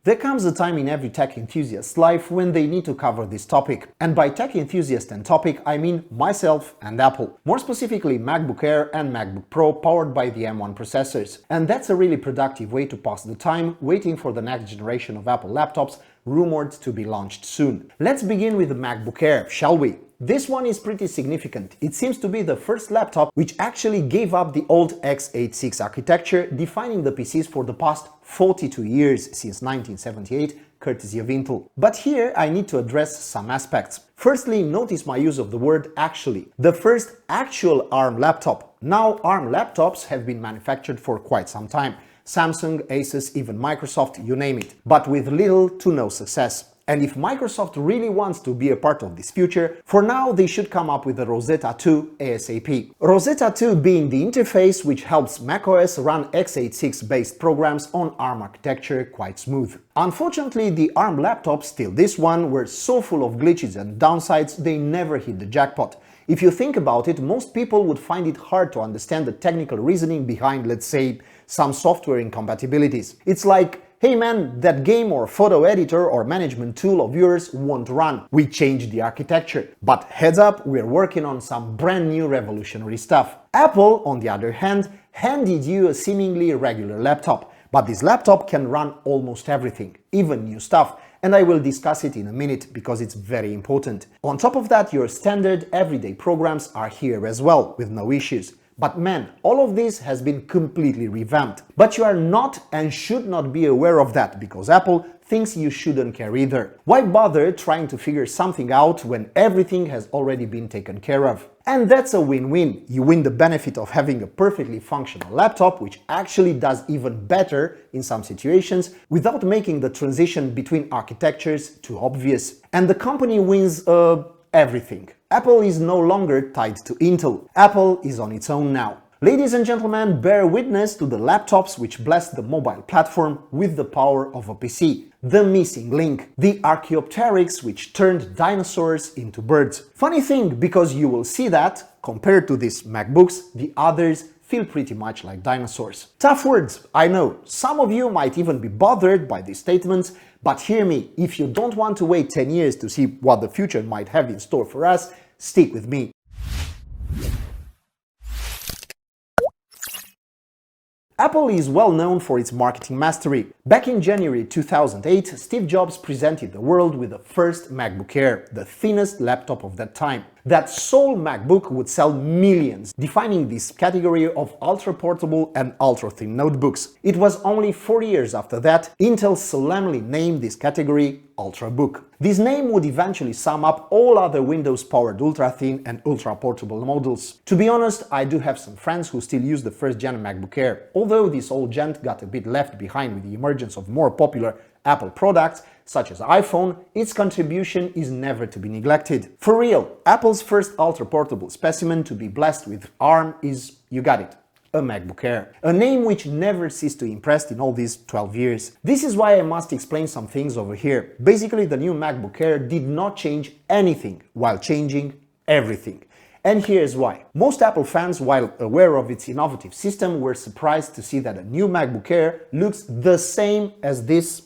There comes a time in every tech enthusiast's life when they need to cover this topic. And by tech enthusiast and topic, I mean myself and Apple. More specifically, MacBook Air and MacBook Pro powered by the M1 processors. And that's a really productive way to pass the time waiting for the next generation of Apple laptops rumored to be launched soon. Let's begin with the MacBook Air, shall we? This one is pretty significant. It seems to be the first laptop which actually gave up the old x86 architecture, defining the PCs for the past 42 years since 1978, courtesy of Intel. But here I need to address some aspects. Firstly, notice my use of the word actually. The first actual ARM laptop. Now ARM laptops have been manufactured for quite some time. Samsung, Asus, even Microsoft, you name it. But with little to no success. And if Microsoft really wants to be a part of this future, for now they should come up with the Rosetta 2 ASAP. Rosetta 2 being the interface which helps macOS run x86 based programs on ARM architecture quite smooth. Unfortunately, the ARM laptops, till this one, were so full of glitches and downsides they never hit the jackpot. If you think about it, most people would find it hard to understand the technical reasoning behind, let's say, some software incompatibilities. It's like, hey man, that game or photo editor or management tool of yours won't run. We changed the architecture. But heads up, we're working on some brand new revolutionary stuff. Apple, on the other hand, handed you a seemingly regular laptop. But this laptop can run almost everything, even new stuff. And I will discuss it in a minute because it's very important. On top of that, your standard everyday programs are here as well, with no issues. But man, all of this has been completely revamped. But you are not and should not be aware of that, because Apple thinks you shouldn't care either. Why bother trying to figure something out when everything has already been taken care of? And that's a win-win. You win the benefit of having a perfectly functional laptop, which actually does even better in some situations, without making the transition between architectures too obvious. And the company wins everything. Apple is no longer tied to Intel. Apple is on its own now. Ladies and gentlemen, bear witness to the laptops which blessed the mobile platform with the power of a PC. The missing link. The Archaeopteryx which turned dinosaurs into birds. Funny thing, because you will see that, compared to these MacBooks, the others feel pretty much like dinosaurs. Tough words, I know. Some of you might even be bothered by these statements, but hear me, if you don't want to wait 10 years to see what the future might have in store for us, stick with me. Apple is well known for its marketing mastery. Back in January 2008, Steve Jobs presented the world with the first MacBook Air, the thinnest laptop of that time. That sole MacBook would sell millions, defining this category of ultra-portable and ultra-thin notebooks. It was only 4 years after that, Intel solemnly named this category Ultrabook. This name would eventually sum up all other Windows-powered ultra-thin and ultra-portable models. To be honest, I do have some friends who still use the first-gen MacBook Air. Although this old gent got a bit left behind with the emergence of more popular Apple products, such as iPhone, its contribution is never to be neglected. For real, Apple's first ultra-portable specimen to be blessed with ARM is, you got it, a MacBook Air. A name which never ceased to impress in all these 12 years. This is why I must explain some things over here. Basically, the new MacBook Air did not change anything while changing everything. And here's why. Most Apple fans, while aware of its innovative system, were surprised to see that a new MacBook Air looks the same as this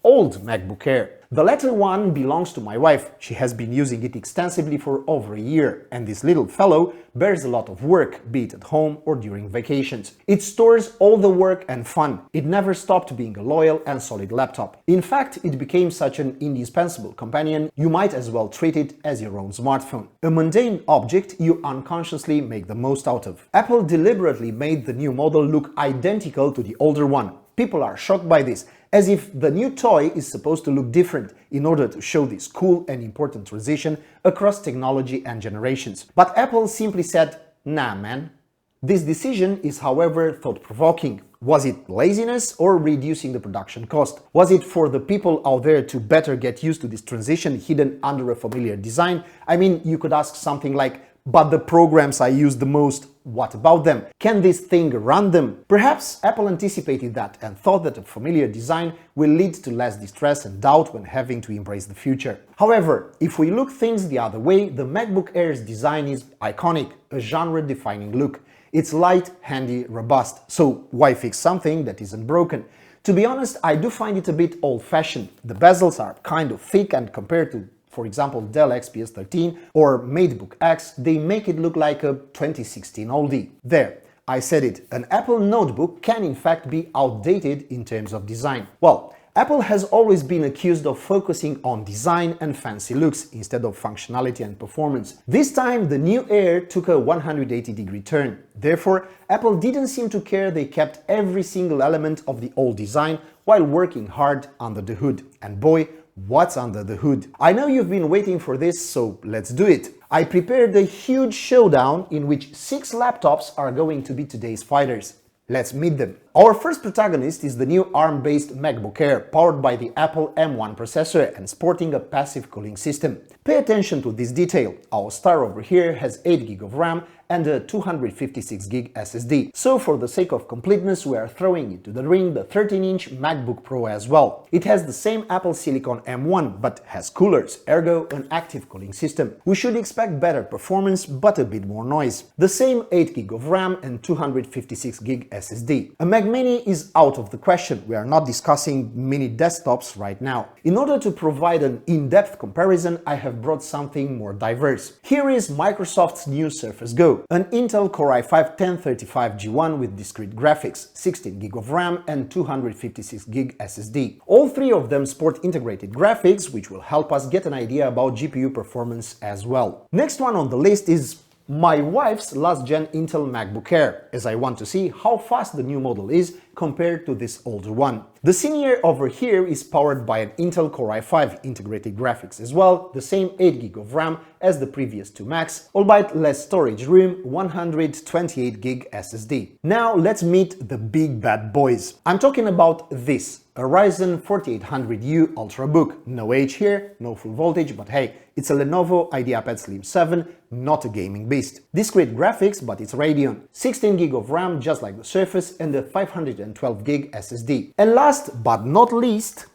old MacBook Air. The latter one belongs to my wife. She has been using it extensively for over a year, and this little fellow bears a lot of work, be it at home or during vacations. It stores all the work and fun. It never stopped being a loyal and solid laptop. In fact, it became such an indispensable companion, you might as well treat it as your own smartphone. A mundane object you unconsciously make the most out of. Apple deliberately made the new model look identical to the older one. People are shocked by this, as if the new toy is supposed to look different in order to show this cool and important transition across technology and generations. But Apple simply said, nah man. This decision is, however, thought-provoking. Was it laziness or reducing the production cost? Was it for the people out there to better get used to this transition hidden under a familiar design? I mean, you could ask something like, but the programs I use the most, what about them? Can this thing run them? Perhaps Apple anticipated that and thought that a familiar design will lead to less distress and doubt when having to embrace the future. However, if we look things the other way, the MacBook Air's design is iconic, a genre-defining look. It's light, handy, robust. So why fix something that isn't broken? To be honest, I do find it a bit old-fashioned. The bezels are kind of thick, and compared to, for example, Dell XPS 13 or MacBook X, they make it look like a 2016 oldie. There, I said it, an Apple notebook can in fact be outdated in terms of design. Well, Apple has always been accused of focusing on design and fancy looks instead of functionality and performance. This time, the new Air took a 180-degree turn. Therefore, Apple didn't seem to care. They kept every single element of the old design while working hard under the hood. And boy, what's under the hood? I know you've been waiting for this, so let's do it. I prepared a huge showdown in which 6 laptops are going to be today's fighters. Let's meet them. Our first protagonist is the new ARM-based MacBook Air, powered by the Apple M1 processor and sporting a passive cooling system. Pay attention to this detail. Our star over here has 8GB of RAM and a 256GB SSD. So for the sake of completeness, we are throwing into the ring the 13-inch MacBook Pro as well. It has the same Apple Silicon M1, but has coolers, ergo an active cooling system. We should expect better performance, but a bit more noise. The same 8GB of RAM and 256GB SSD. A Mac Mini is out of the question. We are not discussing mini desktops right now. In order to provide an in-depth comparison, I have brought something more diverse. Here is Microsoft's new Surface Go, an Intel Core i5-1035G1 with discrete graphics, 16GB of RAM and 256GB SSD. All 3 of them sport integrated graphics, which will help us get an idea about GPU performance as well. Next one on the list is my wife's last-gen Intel MacBook Air, as I want to see how fast the new model is compared to this older one. The senior over here is powered by an Intel Core i5 integrated graphics as well, the same 8GB of RAM as the previous 2 Macs, albeit less storage room, 128GB SSD. Now let's meet the big bad boys. I'm talking about this, a Ryzen 4800U Ultrabook. No age here, no full voltage, but hey, it's a Lenovo IdeaPad Slim 7, not a gaming beast. Discrete graphics, but it's Radeon. 16GB of RAM, just like the Surface, and a 512GB SSD. And last but not least,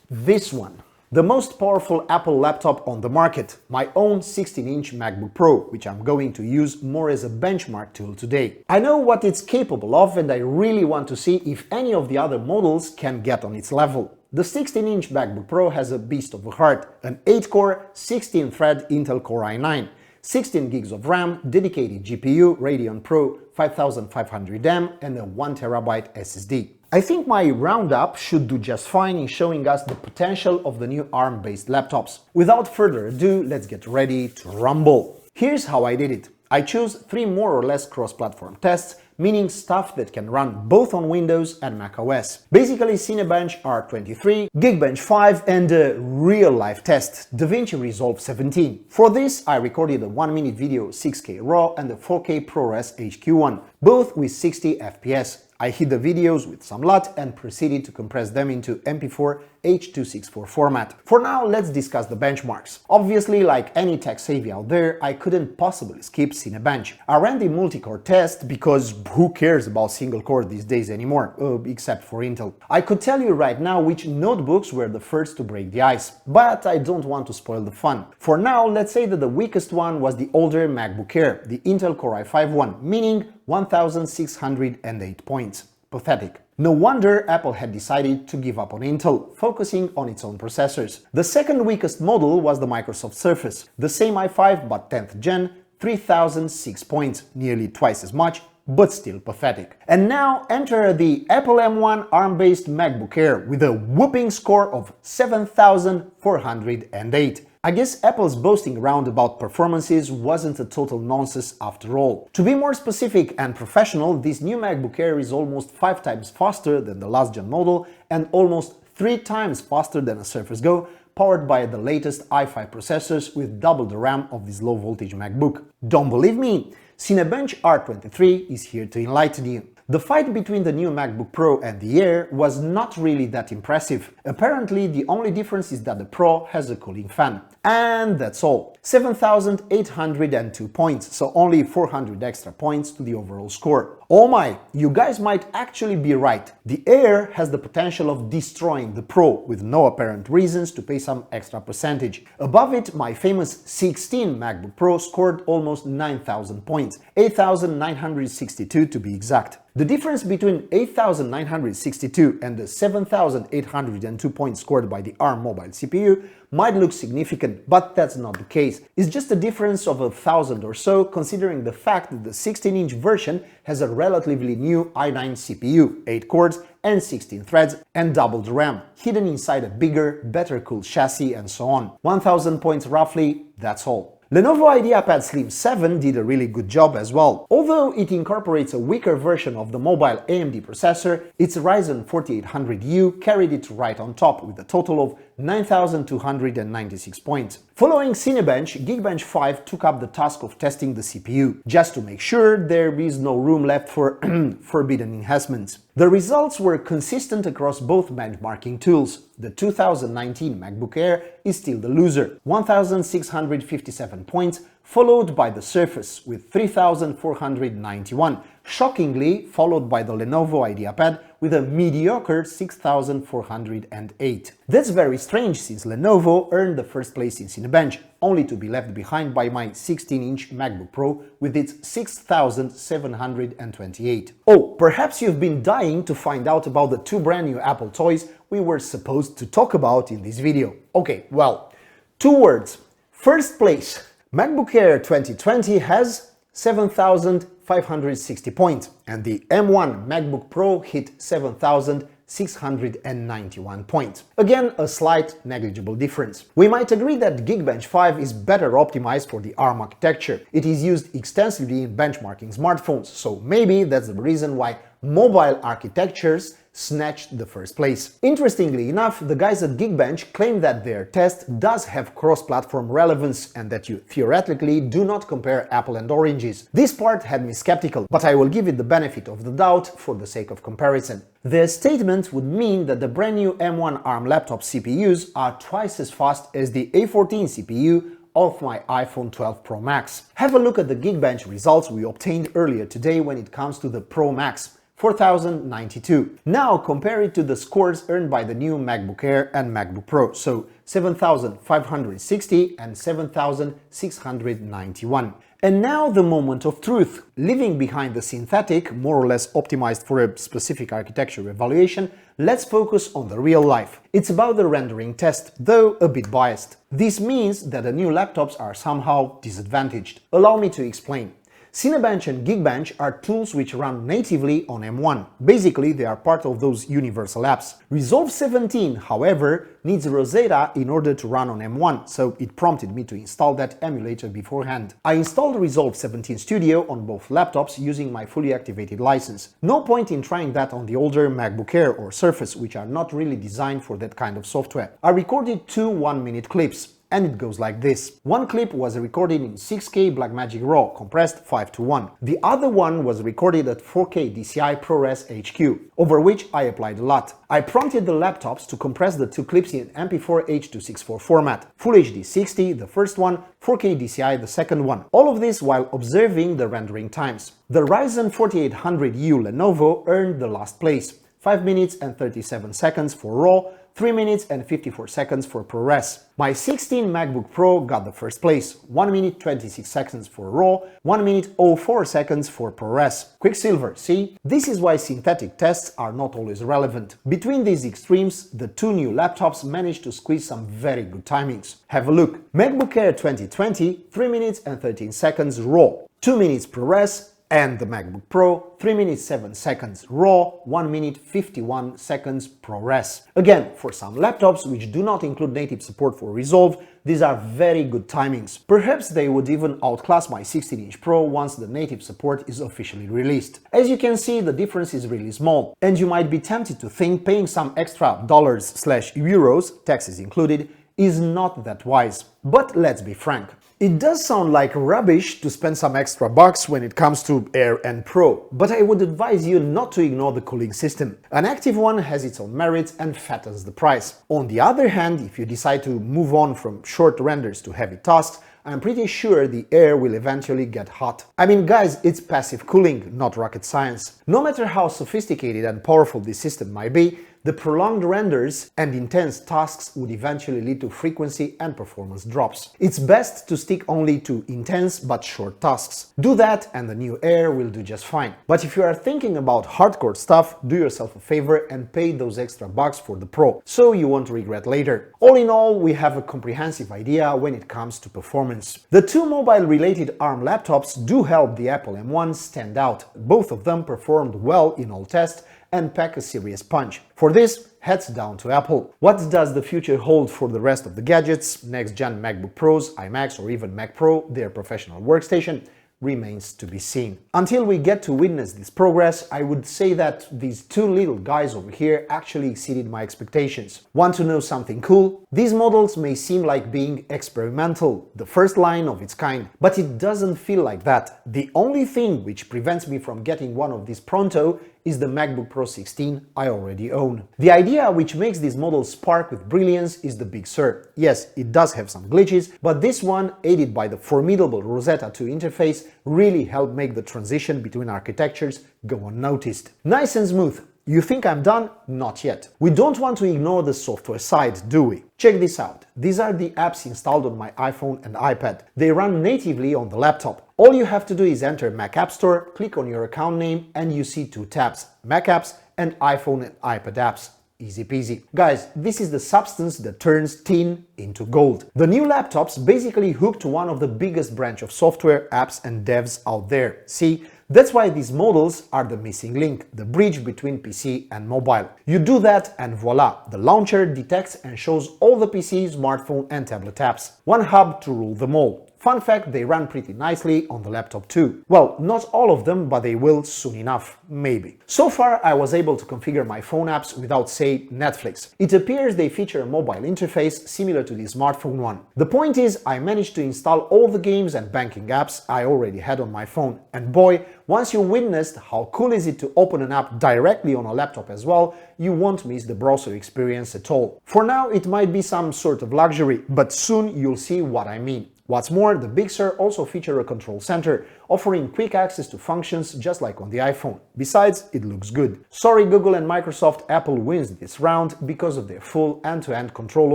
this one. The most powerful Apple laptop on the market, my own 16-inch MacBook Pro, which I'm going to use more as a benchmark tool today. I know what it's capable of, and I really want to see if any of the other models can get on its level. The 16-inch MacBook Pro has a beast of a heart, an 8-core, 16-thread Intel Core i9, 16GB of RAM, dedicated GPU, Radeon Pro 5500M, and a 1TB SSD. I think my roundup should do just fine in showing us the potential of the new ARM-based laptops. Without further ado, let's get ready to rumble. Here's how I did it. I chose 3 more or less cross-platform tests, meaning stuff that can run both on Windows and macOS. Basically Cinebench R23, Geekbench 5 and a real-life test, DaVinci Resolve 17. For this, I recorded a 1-minute video 6K RAW and a 4K ProRes HQ1, both with 60 FPS. I hid the videos with some LUT and proceeded to compress them into MP4 H.264 format. For now, let's discuss the benchmarks. Obviously, like any tech-savvy out there, I couldn't possibly skip Cinebench. I ran the multi-core test because who cares about single-core these days anymore, except for Intel. I could tell you right now which notebooks were the first to break the ice, but I don't want to spoil the fun. For now, let's say that the weakest one was the older MacBook Air, the Intel Core i5 one, meaning 1,608 points. Pathetic. No wonder Apple had decided to give up on Intel, focusing on its own processors. The second weakest model was the Microsoft Surface, the same i5 but 10th gen, 3,006 points, nearly twice as much, but still pathetic. And now enter the Apple M1 ARM-based MacBook Air with a whooping score of 7,408. I guess Apple's boasting around about performances wasn't a total nonsense after all. To be more specific and professional, this new MacBook Air is almost 5 times faster than the last gen model and almost 3 times faster than a Surface Go, powered by the latest i5 processors with double the RAM of this low-voltage MacBook. Don't believe me? Cinebench R23 is here to enlighten you. The fight between the new MacBook Pro and the Air was not really that impressive. Apparently, the only difference is that the Pro has a cooling fan. And that's all. 7,802 points, so only 400 extra points to the overall score. Oh my, you guys might actually be right. The Air has the potential of destroying the Pro with no apparent reasons to pay some extra percentage. Above it, my famous 16 MacBook Pro scored almost 9,000 points, 8,962 to be exact. The difference between 8,962 and the 7,802 points scored by the ARM mobile CPU might look significant, but that's not the case. It's just a difference of 1,000 or so, considering the fact that the 16-inch version has a relatively new i9 CPU, 8 cores and 16 threads, and double the RAM, hidden inside a bigger, better cooled chassis and so on. 1,000 points roughly, that's all. Lenovo IdeaPad Slim 7 did a really good job as well. Although it incorporates a weaker version of the mobile AMD processor, its Ryzen 4800U carried it right on top with a total of 9,296 points. Following Cinebench, Geekbench 5 took up the task of testing the CPU, just to make sure there is no room left for forbidden enhancements. The results were consistent across both benchmarking tools. The 2019 MacBook Air is still the loser, 1,657 points, followed by the Surface with 3,491, shockingly followed by the Lenovo IdeaPad with a mediocre 6,408. That's very strange since Lenovo earned the first place in Cinebench, only to be left behind by my 16-inch MacBook Pro with its 6,728. Oh, perhaps you've been dying to find out about the two brand new Apple toys we were supposed to talk about in this video. Okay, well, two words. First place. MacBook Air 2020 has 7,560 points, and the M1 MacBook Pro hit 7,691 points. Again, a slight negligible difference. We might agree that Geekbench 5 is better optimized for the ARM architecture. It is used extensively in benchmarking smartphones, so maybe that's the reason why mobile architectures snatched the first place. Interestingly enough, the guys at Geekbench claim that their test does have cross-platform relevance and that you theoretically do not compare apple and oranges. This part had me skeptical, but I will give it the benefit of the doubt for the sake of comparison. Their statement would mean that the brand new M1 ARM laptop CPUs are twice as fast as the A14 CPU of my iPhone 12 Pro Max. Have a look at the Geekbench results we obtained earlier today when it comes to the Pro Max. 4,092. Now compare it to the scores earned by the new MacBook Air and MacBook Pro, so 7,560 and 7,691. And now the moment of truth. Leaving behind the synthetic, more or less optimized for a specific architecture evaluation, let's focus on the real life. It's about the rendering test, though a bit biased. This means that the new laptops are somehow disadvantaged. Allow me to explain. Cinebench and Geekbench are tools which run natively on M1. Basically, they are part of those universal apps. Resolve 17, however, needs Rosetta in order to run on M1, so it prompted me to install that emulator beforehand. I installed Resolve 17 Studio on both laptops using my fully activated license. No point in trying that on the older MacBook Air or Surface, which are not really designed for that kind of software. I recorded two 1-minute clips. And it goes like this. One clip was recorded in 6K Blackmagic RAW, compressed 5:1. The other one was recorded at 4K DCI ProRes HQ, over which I applied a lot. I prompted the laptops to compress the two clips in MP4 H.264 format, Full HD 60 the first one, 4K DCI the second one. All of this while observing the rendering times. The Ryzen 4800U Lenovo earned the last place, 5 minutes and 37 seconds for RAW, 3 minutes and 54 seconds for ProRes. My 16 MacBook Pro got the first place, 1 minute 26 seconds for RAW, 1 minute 04 seconds for ProRes. Quicksilver, see? This is why synthetic tests are not always relevant. Between these extremes, the two new laptops managed to squeeze some very good timings. Have a look. MacBook Air 2020, 3 minutes and 13 seconds RAW, 2 minutes ProRes, and the MacBook Pro, 3 minutes 7 seconds RAW, 1 minute 51 seconds ProRes. Again, for some laptops which do not include native support for Resolve, these are very good timings. Perhaps they would even outclass my 16-inch Pro once the native support is officially released. As you can see, the difference is really small, and you might be tempted to think paying some extra dollars/euros, taxes included, is not that wise. But let's be frank. It does sound like rubbish to spend some extra bucks when it comes to Air and Pro, but I would advise you not to ignore the cooling system. An active one has its own merits and fattens the price. On the other hand, if you decide to move on from short renders to heavy tasks, I'm pretty sure the air will eventually get hot. I mean, guys, it's passive cooling, not rocket science. No matter how sophisticated and powerful this system might be, the prolonged renders and intense tasks would eventually lead to frequency and performance drops. It's best to stick only to intense but short tasks. Do that and the new Air will do just fine. But if you are thinking about hardcore stuff, do yourself a favor and pay those extra bucks for the Pro, so you won't regret later. All in all, we have a comprehensive idea when it comes to performance. The two mobile-related ARM laptops do help the Apple M1 stand out. Both of them performed well in all tests and pack a serious punch. For this, heads down to Apple. What does the future hold for the rest of the gadgets, next-gen MacBook Pros, iMacs or even Mac Pro, their professional workstation, remains to be seen. Until we get to witness this progress, I would say that these two little guys over here actually exceeded my expectations. Want to know something cool? These models may seem like being experimental, the first line of its kind, but it doesn't feel like that. The only thing which prevents me from getting one of these pronto is the MacBook Pro 16 I already own. The idea which makes these models spark with brilliance is the Big Sur. Yes, it does have some glitches, but this one, aided by the formidable Rosetta 2 interface, really helped make the transition between architectures go unnoticed. Nice and smooth. You think I'm done? Not yet. We don't want to ignore the software side, do we? Check this out. These are the apps installed on my iPhone and iPad. They run natively on the laptop. All you have to do is enter Mac App Store, click on your account name, and you see two tabs, Mac Apps and iPhone and iPad Apps. Easy peasy. Guys, this is the substance that turns tin into gold. The new laptops basically hook to one of the biggest branch of software, apps and devs out there. See? That's why these models are the missing link, the bridge between PC and mobile. You do that and voila, the launcher detects and shows all the PC, smartphone and tablet apps. One hub to rule them all. Fun fact, they run pretty nicely on the laptop too. Well, not all of them, but they will soon enough, maybe. So far, I was able to configure my phone apps without, say, Netflix. It appears they feature a mobile interface similar to the smartphone one. The point is, I managed to install all the games and banking apps I already had on my phone. And boy, once you witnessed how cool is it to open an app directly on a laptop as well, you won't miss the browser experience at all. For now, it might be some sort of luxury, but soon you'll see what I mean. What's more, the Big Sur also features a control center, offering quick access to functions just like on the iPhone. Besides, it looks good. Sorry Google and Microsoft, Apple wins this round because of their full end-to-end control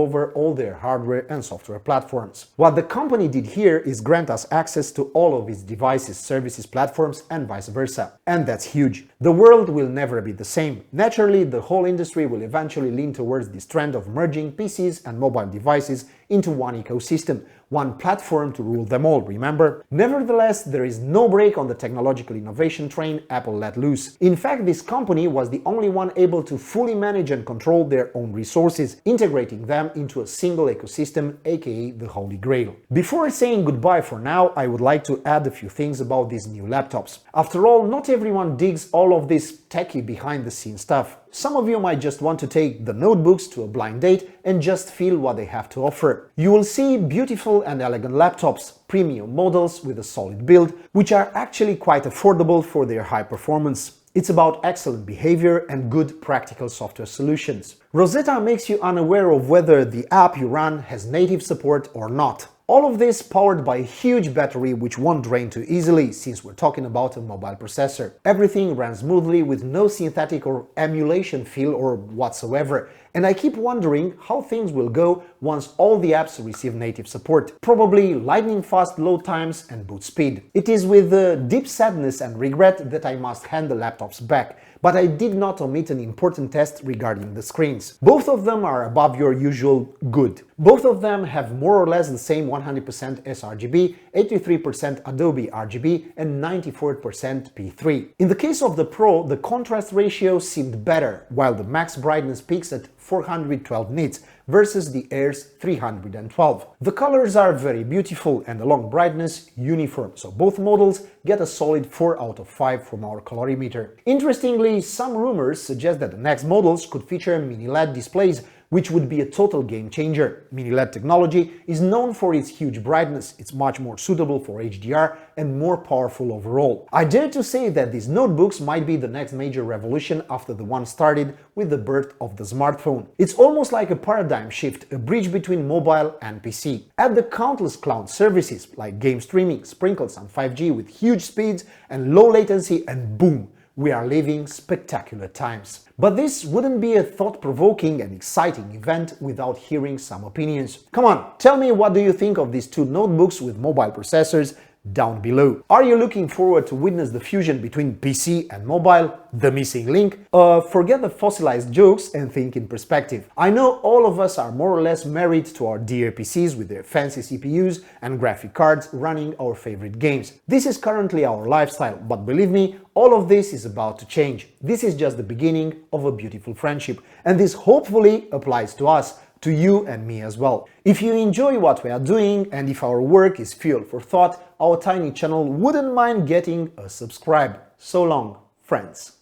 over all their hardware and software platforms. What the company did here is grant us access to all of its devices, services, platforms and vice versa. And that's huge. The world will never be the same. Naturally, the whole industry will eventually lean towards this trend of merging PCs and mobile devices into one ecosystem, one platform to rule them all, remember? Nevertheless, there is no break on the technological innovation train Apple let loose. In fact, this company was the only one able to fully manage and control their own resources, integrating them into a single ecosystem, aka the Holy Grail. Before saying goodbye for now, I would like to add a few things about these new laptops. After all, not everyone digs all of this techie behind-the-scenes stuff. Some of you might just want to take the notebooks to a blind date and just feel what they have to offer. You will see beautiful and elegant laptops, premium models with a solid build, which are actually quite affordable for their high performance. It's about excellent behavior and good practical software solutions. Rosetta makes you unaware of whether the app you run has native support or not. All of this powered by a huge battery which won't drain too easily since we're talking about a mobile processor. Everything ran smoothly with no synthetic or emulation feel or whatsoever. And I keep wondering how things will go once all the apps receive native support. Probably lightning fast load times and boot speed. It is with deep sadness and regret that I must hand the laptops back. But I did not omit an important test regarding the screens. Both of them are above your usual good. Both of them have more or less the same 100% sRGB, 83% Adobe RGB and 94% P3. In the case of the Pro, the contrast ratio seemed better, while the max brightness peaks at 412 nits versus the Air's 312. The colors are very beautiful and the long brightness uniform, so both models get a solid 4 out of 5 from our colorimeter. Interestingly, some rumors suggest that the next models could feature mini LED displays which would be a total game changer. Mini LED technology is known for its huge brightness, it's much more suitable for HDR and more powerful overall. I dare to say that these notebooks might be the next major revolution after the one started with the birth of the smartphone. It's almost like a paradigm shift, a bridge between mobile and PC. Add the countless cloud services like game streaming, sprinkled some 5G with huge speeds and low latency, and boom, we are living spectacular times. But this wouldn't be a thought-provoking and exciting event without hearing some opinions. Come on, tell me, what do you think of these two notebooks with mobile processors down below? Are you looking forward to witness the fusion between PC and mobile, the missing link? Forget the fossilized jokes and think in perspective. I know all of us are more or less married to our dear PCs with their fancy CPUs and graphic cards running our favorite games. This is currently our lifestyle, but believe me, all of this is about to change. This is just the beginning of a beautiful friendship, and this hopefully applies to us, to you and me as well. If you enjoy what we are doing and if our work is fuel for thought, our tiny channel wouldn't mind getting a subscribe. So long, friends.